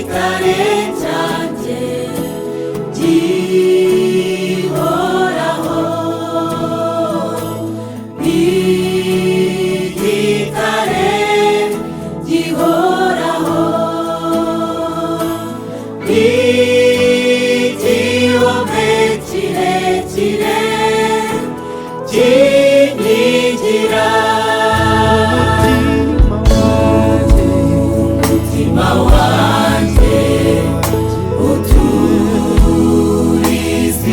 igitare cyanjye gihoraho, igitare gihoraho, igihome kirekire kinyigira. Umutima wanjye uturiza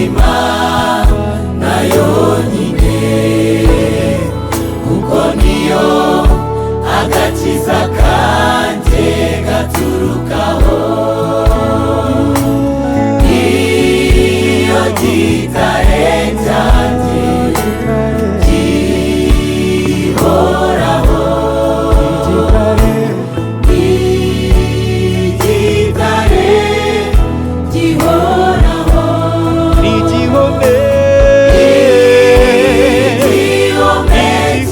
Imana yonyine, kuko niyo agakiza kanjye gaturukaho. Iyo gitare cyanjye gihoraho, igitare gihoraho, igihome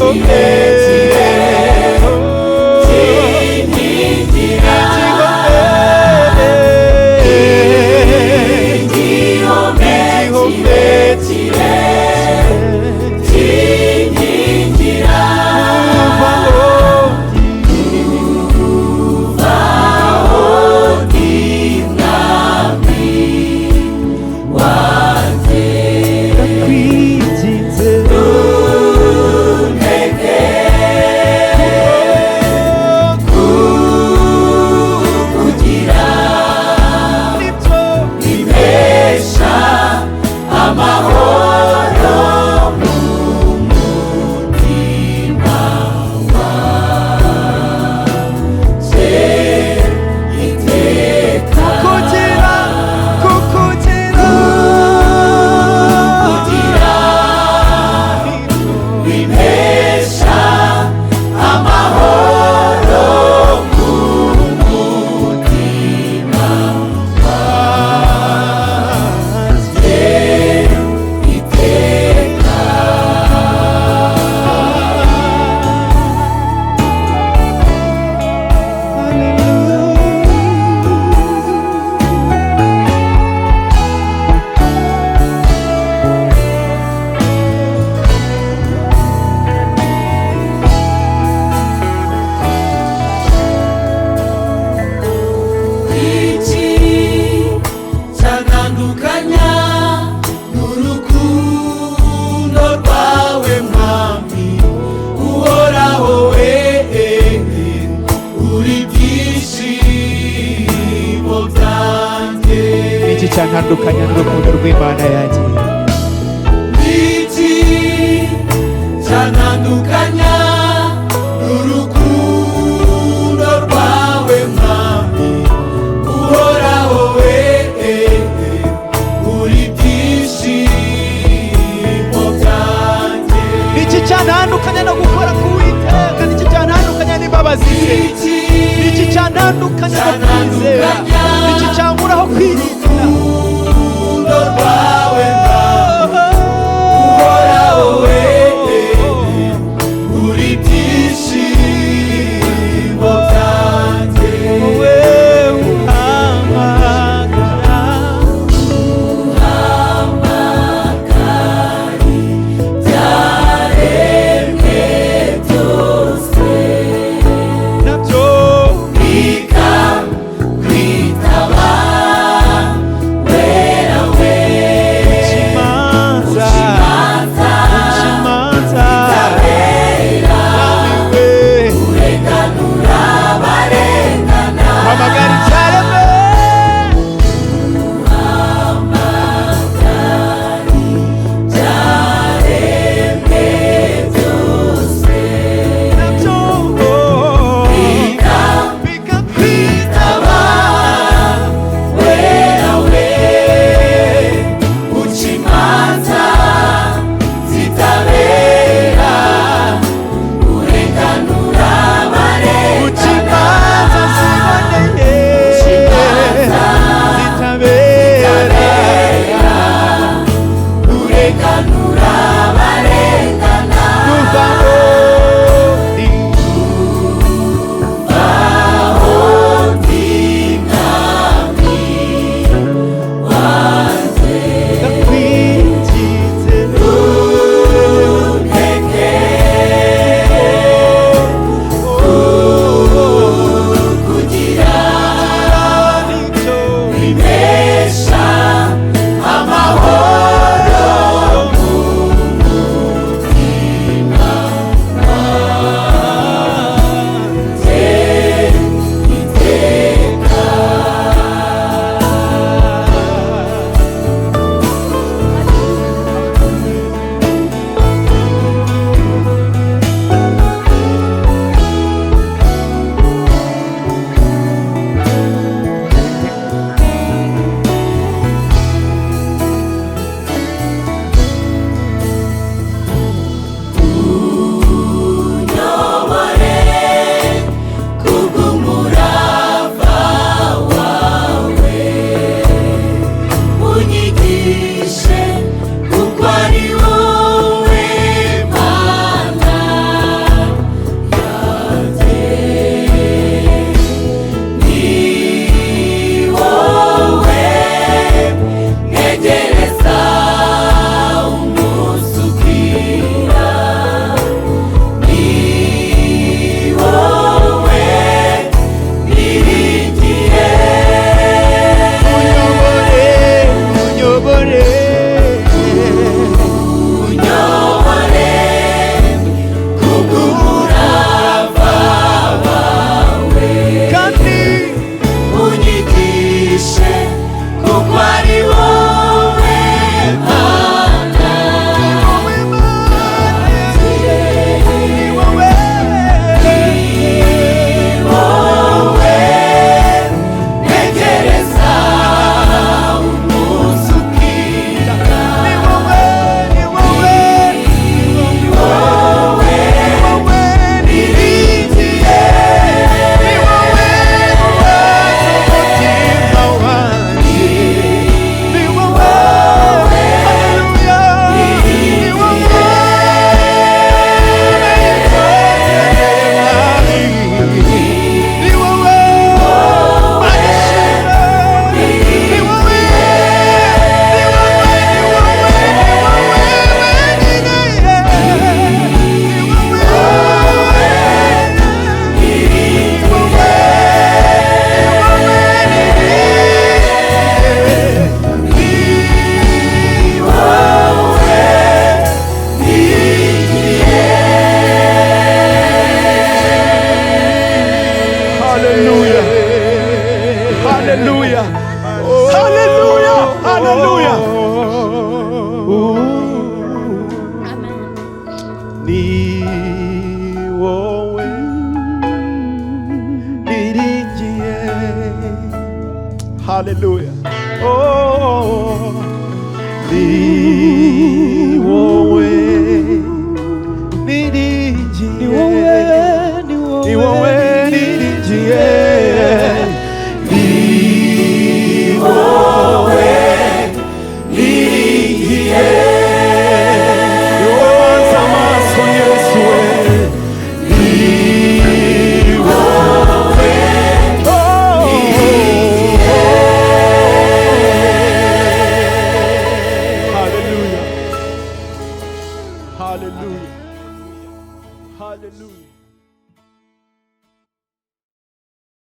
kirekire kinyigira. Igihome kirekire kinyigira. Uvaho ndi mwami wanjye, ndakwinginze untege kukugira, nibyo bihesha amahoro mu mutima wanjye iteka. kukugira Kukugira bihesha amahoro mu mutima wanjye iteka. Iki cyantandukanya n'urukundo rwawe mwami uhoraho, we uri byishimo byanjye. iki cyantandukanya n'urukundo rw'Imana yanjye. Iki cyantandukanya n'urukundo rwawe mwami uhoraho, we uri byishimo byanjye. iki cyantandukanya no gukora k'Uwiteka, iki cyantandukanya n'imbabazi ze, iki cyantandukanya no kwizera, iki cyankuraho kwirinda. Urukundo rwawe mwami uhoraho, we uri byishimo byanjye. wowe uhamagara Uhamagari byaremwe byose nabyo bikakwitaba. Haleluya. Haleluya. Haleluya. Haleluya. Ni wowe niringiye. Haleluya. Ni wowe